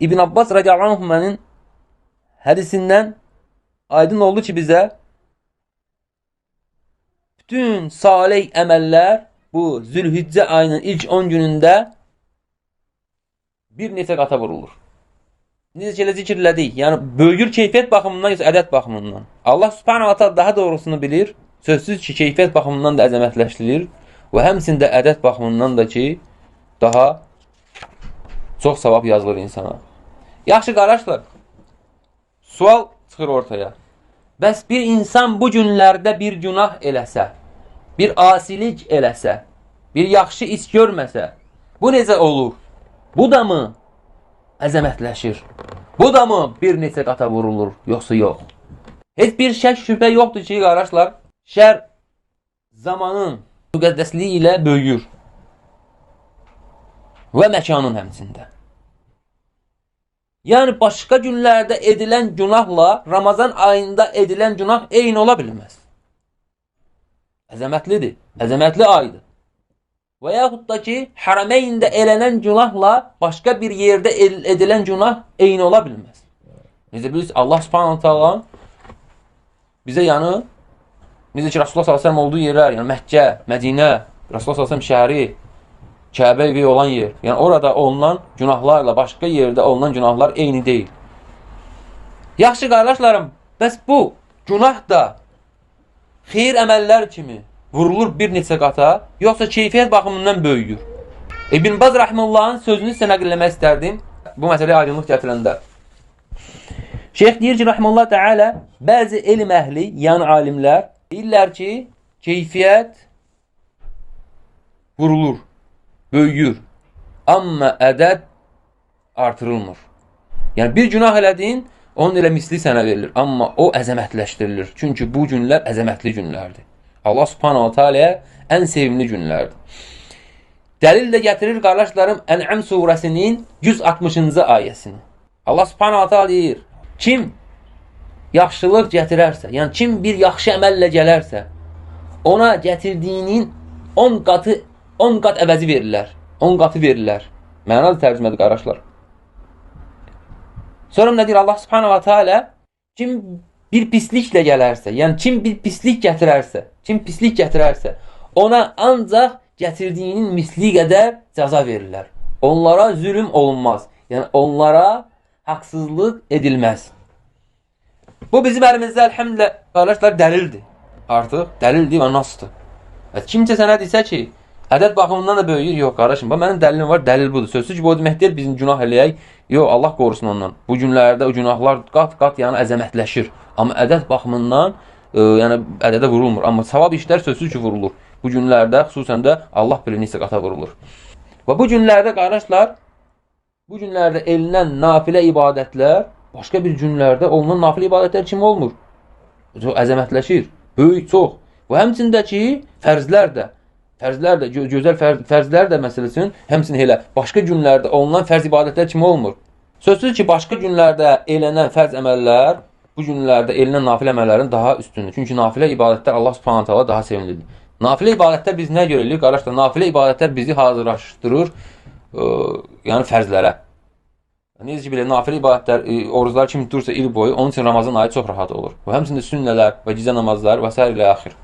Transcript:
İbn Abbas radiyallahu anh'ın hadisinden aydın oldu ki bize bütün salih emeller bu Zülhicce ayının ilk 10 gününde bir neçə qata vurulur. Necə ki zikirlədik, yəni böyür keyfiyyət baxımından yoxsa ədəd baxımından. Allah subhanahu wa ta'ala daha doğrusunu bilir. Sözsüz ki, keyfiyyət baxımından da əzəmətləşdirilir və həmçində ədəd baxımından da ki, daha çox savab yazılır insana. Yaxşı qardaşlar, sual çıxır ortaya. Bəs bir insan bu günlərdə bir günah eləsə, bir asilik eləsə, bir yaxşı iş görməsə, bu necə olur? Bu da mı əzəmətləşir? Bu da mı bir neçə qata vurulur, yoxsa yox? Heç bir şək şübhə yoxdur ki, qardaşlar, şər zamanın müqəddəsliyi ilə böyüyür və məkanın həmçində. Yəni, başqa günlərdə edilən günahla Ramazan ayında edilən günah eyni ola bilməz. Əzəmətlidir, əzəmətli aydır. Və yaxud da ki, Hərəmeyndə elənən günahla başqa bir yerdə edilən günah eyni ola bilməz. Necə bilirsiniz, Allah subhanahu ta'ala bizə necə ki, Rasulullah s.ə.v olduğu yerlər, yəni Məkkə, Mədinə, Rasulullah s.ə.v şəhəri, Kəbə evi olan yer. Yəni orada olunan günahlarla başqa yerdə olunan günahlar eyni deyil. Yaxşı qardaşlarım, bəs bu günah da xeyir əməllər kimi vurulur bir neçə qata, yoxsa keyfiyyət baxımından böyüyür? İbn Baz Rahimullahın sözünü sizə nəql etmək istərdim bu məsələyə aydınlıq gətirəndə. Şeyx deyir ki, Rahimullah Teala, bəzi elm əhli, yəni alimlər deyirlər ki, keyfiyyət vurulur, böyüyür. Amma ədəd artırılmır. Yəni bir günah elədin, onun elə misli sənə verilir. Amma o əzəmətləşdirilir. Çünki bu günlər əzəmətli günlərdir. Allah subhanahu teala'ya ən sevimli günlərdir. Dəlil də gətirir qardaşlarım Ən'am surəsinin 160-cı ayəsini. Allah subhanahu teala deyir, kim yaxşılıq gətirərsə, yəni kim bir yaxşı əməllə gələrsə, ona gətirdiyinin 10 qat əvəzi verirlər. 10 qatı verirlər. Mənalı tərcümədir qardaşlar. Sonra nə deyir Allah subhanahu teala? Kim bir pisliklə gələrsə, yəni kim bir pislik gətirərsə, ona ancaq gətirdiyinin misli qədər cəza verirlər. Onlara zülm olunmaz. Yəni onlara haqsızlıq edilməz. Bu bizim əlimizdə əlhəmdülə qardaşlar dəlildir. Artıq dəlildir və nasdır. Kimcə sənə desə ki, ədəd baxımından da böyüyür, yox qardaşım, mənim dəlilim var, dəlil budur. Sözsüz ki, bu demək deyil, bizim günah eləyək. Yox, Allah qorusun ondan. Bu günlərdə o günahlar qat-qat yəni əzəmətləşir. Amma ədəd baxımından yəni ədədə vurulmur. Amma savab işlər sözsüz ki, vurulur. Bu günlərdə xüsusən də Allah bilir neçə qata vurulur. Və bu günlərdə qardaşlar, bu günlərdə elinən nafilə ibadətlər başqa bir günlərdə olunan nafilə ibadətlər kimi olmur. Çox əzəmətləşir, böyük, çox. Və həmçində ki, fərzlər də, gözəl fərzlər də məsələsin, həmçinin elə başqa günlərdə olunan fərz ibadətlər kimi olmur. Sözsüz ki, başqa günlərdə elənən fərz əməllər bu günlərdə elənən nafilə əməllərin daha üstündür. Çünki nafilə ibadətlər Allah subhanahu ta'ala daha sevimlidir. Nafilə ibadətlər biz nə görürük? Qardaşlar, nafilə ibadətlər bizi hazırlaşdırır yəni fərzlərə. Necə ki, belə nafilə ibadətlər, oruclar kimi dursa il boyu, onun üçün Ramazan ayı çox rahat olur. Və həmçində sünnələr və gecə namazlar və s. ilə axir.